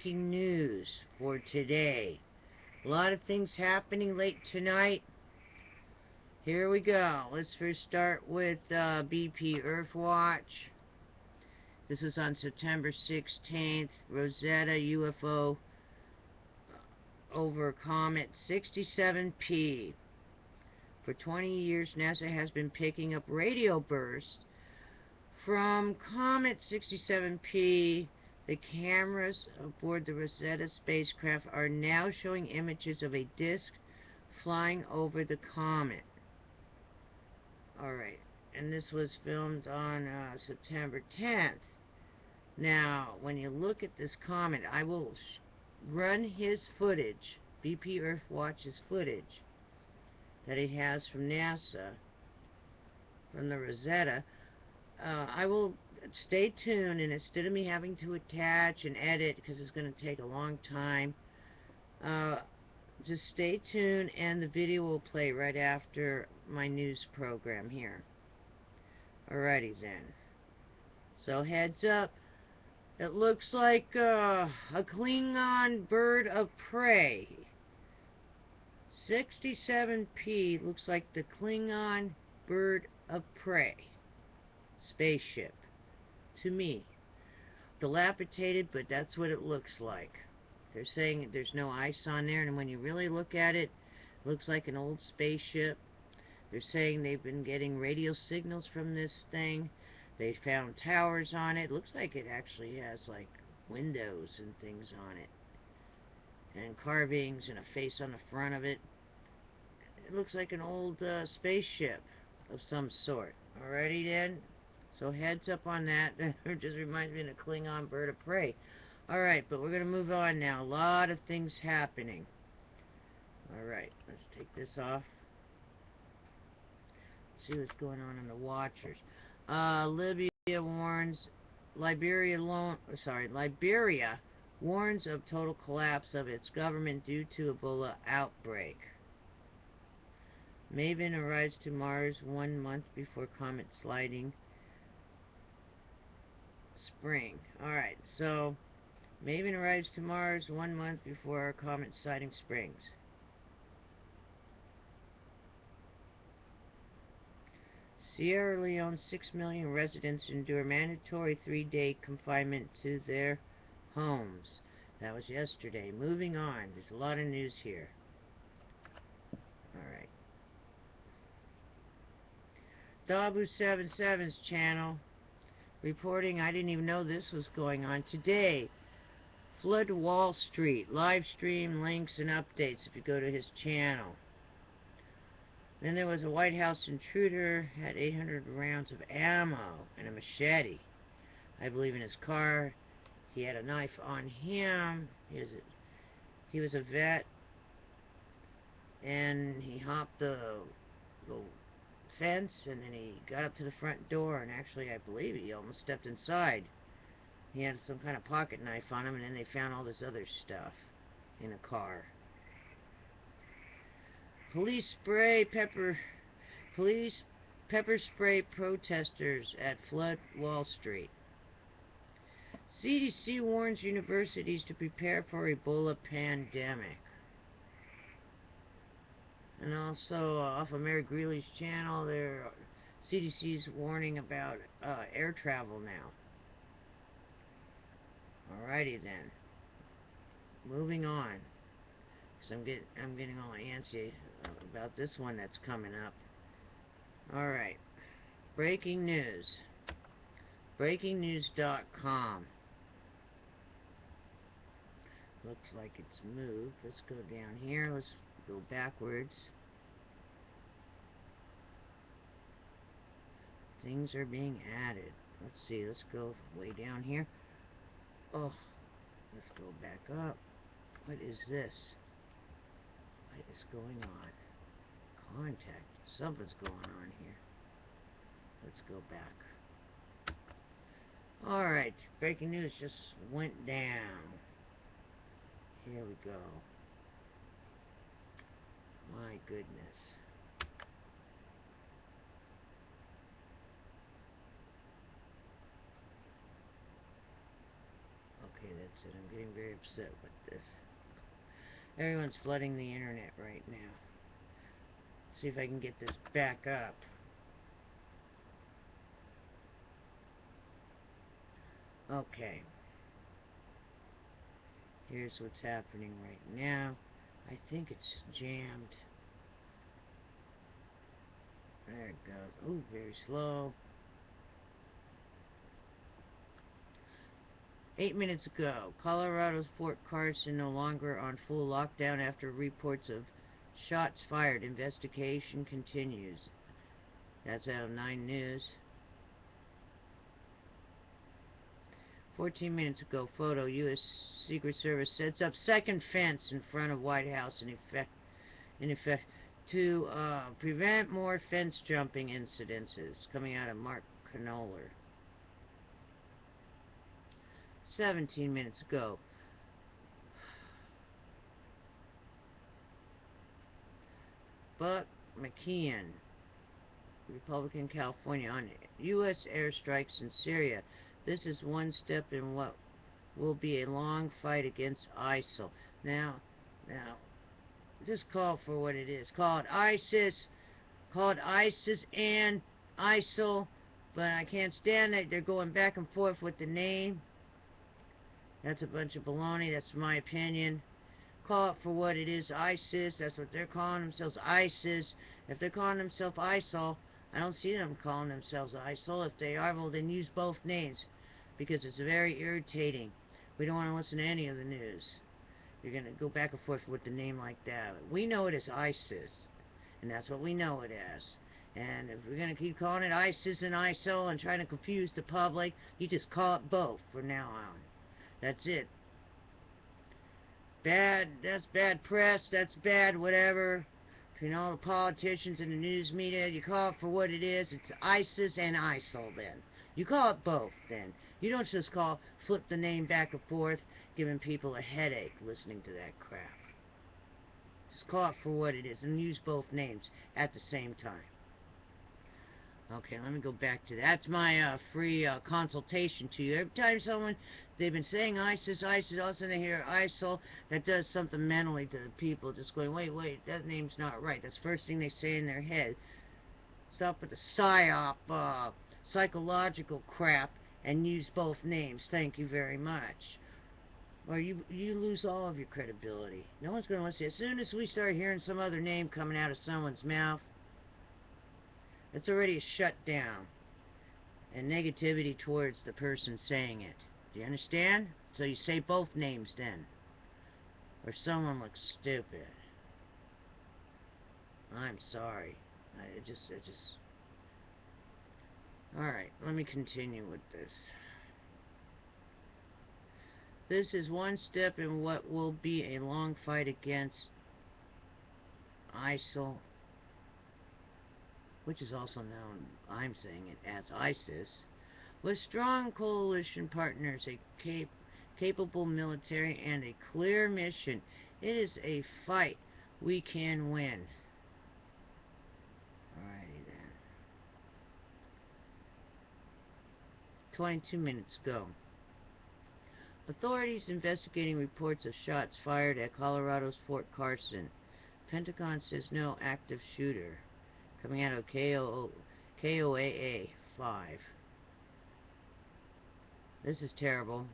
breaking news for today. A lot of things happening late tonight. Here we go. Let's first start with BP Earthwatch. This is on September 16th. Rosetta UFO over comet 67P. For 20 years, NASA has been picking up radio bursts from comet 67P. The cameras aboard the Rosetta spacecraft are now showing images of a disk flying over the comet. Alright, and this was filmed on September 10th. Now, when you look at this comet, I will run his footage, BP Earthwatch's footage, that he has from NASA, from the Rosetta. I will stay tuned, and instead of me having to attach and edit, because it's going to take a long time, just stay tuned, and the video will play right after my news program here. Alrighty then. So heads up, it looks like a Klingon bird of prey. 67P looks like the Klingon bird of prey spaceship to me. Dilapidated, but that's what it looks like. They're saying there's no ice on there, and when you really look at it, it looks like an old spaceship. They're saying they've been getting radio signals from this thing. They found towers on it. Looks like it actually has like windows and things on it, and carvings and a face on the front of it. It looks like an old spaceship of some sort. Alrighty then. So heads up on that. It just reminds me of a Klingon bird of prey. Alright, but we're going to move on now. A lot of things happening. Alright, let's take this off. Let's see what's going on in the watchers. Liberia warns of total collapse of its government due to Ebola outbreak. Maven arrives to Mars 1 month before comet sliding spring. Alright, so Maven arrives to Mars 1 month before our comet sighting springs. Sierra Leone 6 million residents endure mandatory 3-day confinement to their homes. That was yesterday. Moving on. There's a lot of news here. Alright. Dabu 77's channel reporting, I didn't even know this was going on today. Flood Wall Street. Live stream links and updates if you go to his channel. Then there was a White House intruder, had 800 rounds of ammo and a machete, I believe, in his car. He had a knife on him. He was a vet, and he hopped the fence, and then he got up to the front door, and actually I believe he almost stepped inside. He had some kind of pocket knife on him, and then they found all this other stuff in a car. Police pepper spray protesters at Flood Wall Street. CDC warns universities to prepare for Ebola pandemic. And also off of Mary Greeley's channel, CDC's warning about air travel now. Alrighty then. Moving on. I'm getting all antsy about this one that's coming up. Alright. Breaking news. BreakingNews.com. Looks like it's moved. Let's go down here. Let's go backwards. Things are being added. Let's see. Let's go way down here. Oh. Let's go back up. What is this? What is going on? Contact. Something's going on here. Let's go back. Alright, breaking news just went down. Here we go. My goodness. Okay, that's it. I'm getting very upset with this. Everyone's flooding the internet right now. See if I can get this back up. Okay. Here's what's happening right now. I think it's jammed. There it goes. Ooh, very slow. 8 minutes ago, Colorado's Fort Carson no longer on full lockdown after reports of shots fired. Investigation continues. That's out of 9 News. 14 minutes ago, photo. U.S. Secret Service sets up second fence in front of White House in effect to prevent more fence jumping incidences. Coming out of Mark Knoller. 17 minutes ago. Buck McKeon, Republican, California, on U.S. airstrikes in Syria. This is one step in what will be a long fight against ISIL. Now, just call it for what it is. Call it ISIS. Call it ISIS and ISIL. But I can't stand that they're going back and forth with the name. That's a bunch of baloney. That's my opinion. Call it for what it is. ISIS. That's what they're calling themselves. ISIS. If they're calling themselves ISIL, I don't see them calling themselves ISIL. If they are, well, then use both names. Because it's very irritating. We don't want to listen to any of the news. You're going to go back and forth with the name like that. We know it as ISIS. And that's what we know it as. And if we're going to keep calling it ISIS and ISIL and trying to confuse the public, you just call it both from now on. That's it. Bad, that's bad press, that's bad whatever. Between all the politicians and the news media, you call it for what it is. It's ISIS and ISIL then. You call it both then. You don't just flip the name back and forth, giving people a headache listening to that crap. Just call it for what it is and use both names at the same time. Okay, let me go back to that. That's my free consultation to you. Every time they've been saying ISIS, ISIS, all of a sudden they hear ISIL, that does something mentally to the people. Just going, wait, that name's not right. That's the first thing they say in their head. Stop with the PSYOP, psychological crap, and use both names. Thank you very much. Or you lose all of your credibility. No one's going to listen. As soon as we start hearing some other name coming out of someone's mouth, it's already a shutdown and negativity towards the person saying it. Do you understand? So you say both names then, or someone looks stupid. I'm sorry. I just. All right, let me continue with this. This is one step in what will be a long fight against ISIL, which is also known, I'm saying it, as ISIS, with strong coalition partners, a capable military, and a clear mission. It is a fight we can win. Alrighty then. 22 minutes ago. Authorities investigating reports of shots fired at Colorado's Fort Carson. Pentagon says no active shooter. Coming out of KOAA 5. This is terrible.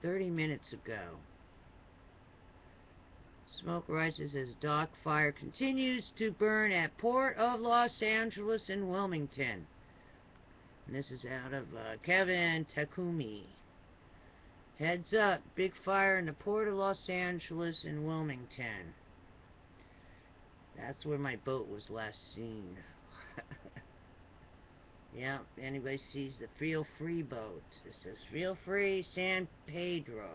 30 minutes ago. Smoke rises as dock fire continues to burn at Port of Los Angeles and Wilmington. And this is out of Kevin Takumi. Heads up, big fire in the Port of Los Angeles and Wilmington. That's where my boat was last seen. Yeah, anybody sees the Feel Free boat. It says Feel Free San Pedro.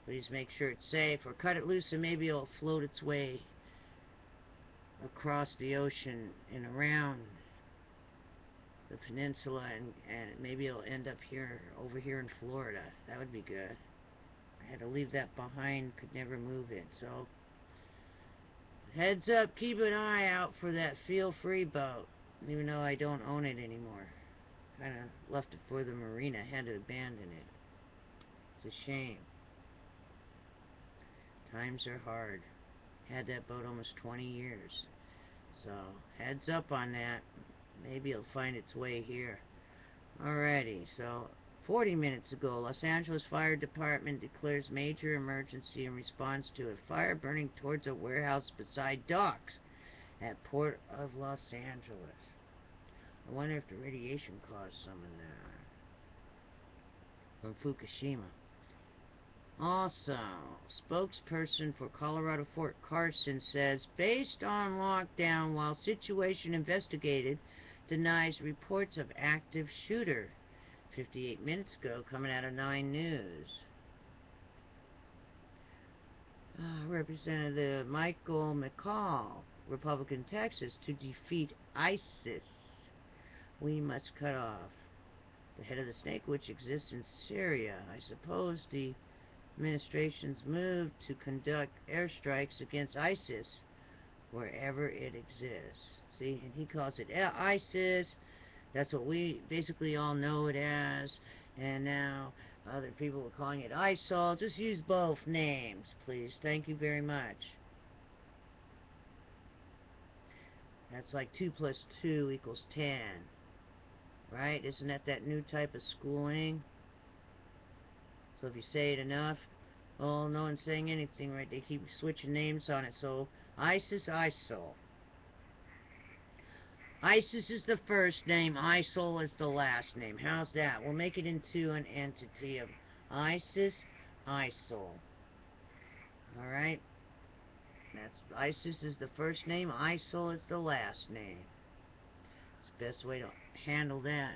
Please make sure it's safe or cut it loose and maybe it'll float its way across the ocean and around the peninsula and maybe it'll end up over here in Florida. That would be good. I had to leave that behind, could never move it, so heads up, keep an eye out for that Feel Free boat, even though I don't own it anymore. kind of left it for the marina. Had to abandon it. It's a shame. Times are hard. Had that boat almost 20 years. So, heads up on that. Maybe it'll find its way here. Alrighty, so 40 minutes ago, Los Angeles Fire Department declares major emergency in response to a fire burning towards a warehouse beside docks at Port of Los Angeles. I wonder if the radiation caused some of that. From Fukushima. Also, spokesperson for Colorado Fort Carson says, based on lockdown while situation investigated, denies reports of active shooter. 58 minutes ago, coming out of 9 News. Representative Michael McCall, Republican Texas, to defeat ISIS. We must cut off the head of the snake which exists in Syria. I suppose the administration's move to conduct airstrikes against ISIS wherever it exists. See, and he calls it ISIS. That's what we basically all know it as. And now other people are calling it ISIL. Just use both names, please. Thank you very much. That's like 2 plus 2 equals 10. Right? Isn't that new type of schooling? So if you say it enough, oh, no one's saying anything, right? They keep switching names on it. So ISIS, ISIL. ISIS is the first name, ISIL is the last name. How's that? We'll make it into an entity of ISIS, ISIL. Alright? That's ISIS is the first name, ISIL is the last name. It's the best way to handle that.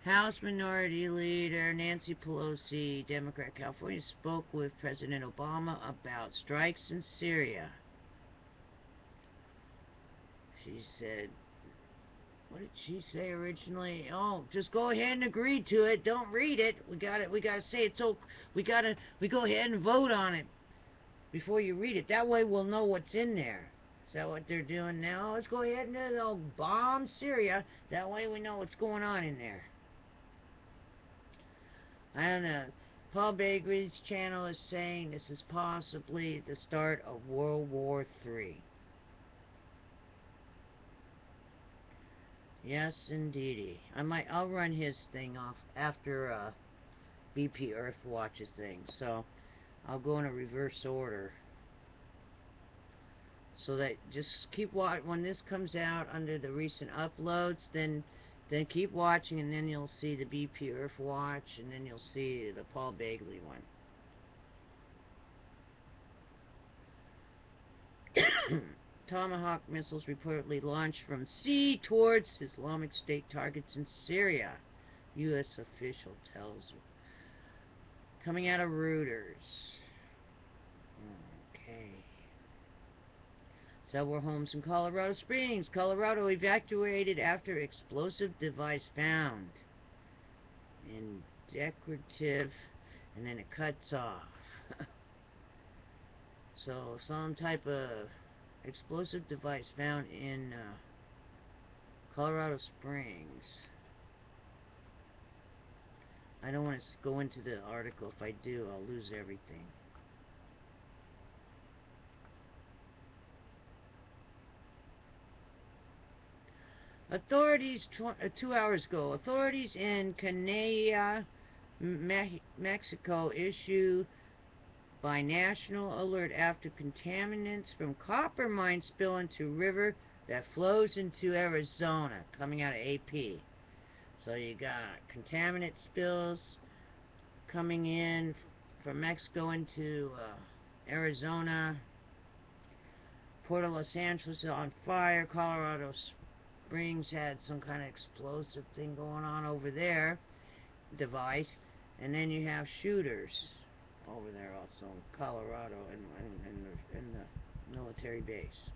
House Minority Leader Nancy Pelosi, Democrat, California, spoke with President Obama about strikes in Syria. She said, what did she say originally? Oh, just go ahead and agree to it. Don't read it. We gotta say it. So we go ahead and vote on it before you read it. That way we'll know what's in there. Is that what they're doing now? Let's go ahead and bomb Syria. That way we know what's going on in there. I don't know. Paul Bakery's channel is saying this is possibly the start of World War III. Yes, indeedy. I'll run his thing off after BP Earth watches thing. So I'll go in a reverse order. So that just keep watching when this comes out under the recent uploads. Then keep watching, and then you'll see the BP Earth watch, and then you'll see the Paul Bagley one. Tomahawk missiles reportedly launched from sea towards Islamic State targets in Syria. U.S. official tells. Coming out of Reuters. Okay. Several homes in Colorado Springs, Colorado evacuated after explosive device found. In decorative, and then it cuts off. So some type of explosive device found in Colorado Springs. I don't want to go into the article. If I do, I'll lose everything. Authorities, 2 hours ago, authorities in Canella, Mexico issue by national alert after contaminants from copper mine spill into river that flows into Arizona, coming out of AP. So you got contaminant spills coming in from Mexico into Arizona. Port of Los Angeles is on fire. Colorado Springs had some kind of explosive thing going on over there, device. And then you have shooters over there also in Colorado in the military base.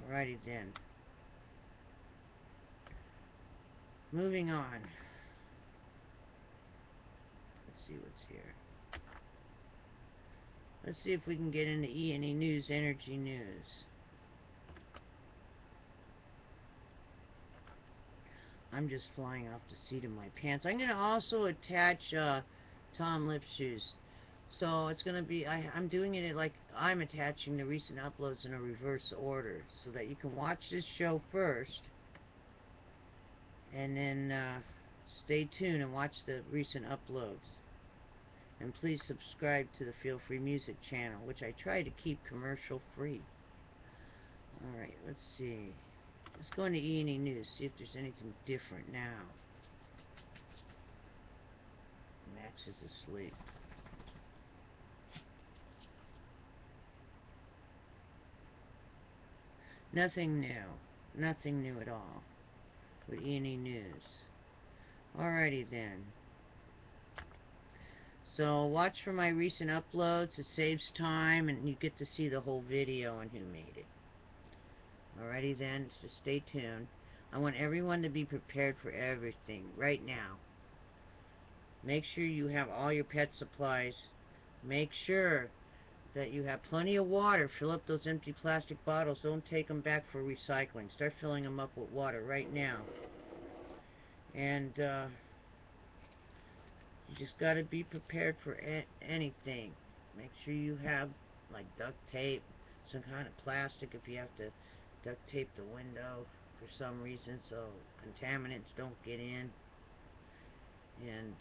Alrighty then. Moving on. Let's see what's here. Let's see if we can get into E&E News, Energy News. I'm just flying off the seat of my pants. I'm going to also attach Tom Lip Shoes. So it's going to be, I'm doing it like I'm attaching the recent uploads in a reverse order so that you can watch this show first and then stay tuned and watch the recent uploads. And please subscribe to the Feel Free Music channel, which I try to keep commercial free. Alright, let's see. Let's go into E&E News, see if there's anything different now. Max is asleep. Nothing new. Nothing new at all with E&E News. Alrighty then. So watch for my recent uploads. It saves time and you get to see the whole video and who made it. Alrighty then, so stay tuned. I want everyone to be prepared for everything right now. Make sure you have all your pet supplies. Make sure that you have plenty of water. Fill up those empty plastic bottles. Don't take them back for recycling. Start filling them up with water right now. And you just got to be prepared for anything. Make sure you have like duct tape, some kind of plastic if you have to duct tape the window for some reason so contaminants don't get in. And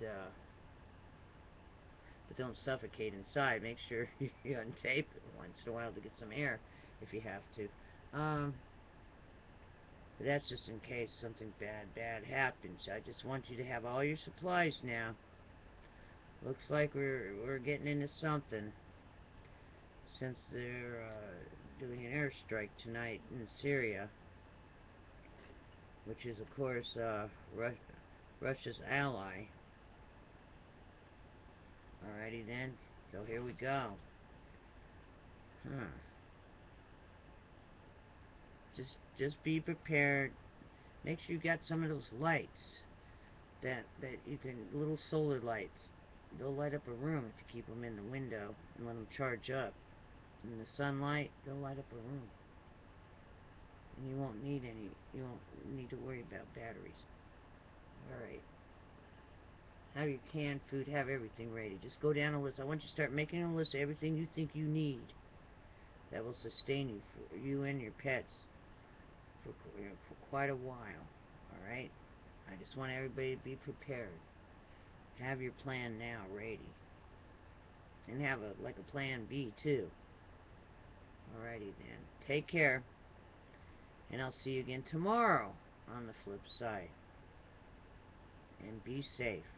but don't suffocate inside. Make sure you untape it once in a while to get some air if you have to. But that's just in case something bad happens. I just want you to have all your supplies now. Looks like we're getting into something since they're doing an airstrike tonight in Syria, which is of course Russia's ally. Alrighty then, so here we go. Just be prepared. Make sure you got some of those lights that you can, little solar lights. They'll light up a room if you keep them in the window and let them charge up. In the sunlight, they'll light up a room. And you won't need to worry about batteries. Alright. Have your canned food, have everything ready. Just go down a list. I want you to start making a list of everything you think you need that will sustain you, for you and your pets, for quite a while. Alright? I just want everybody to be prepared. Have your plan now ready. And have like a plan B too. Alrighty then. Take care. And I'll see you again tomorrow on the flip side. And be safe.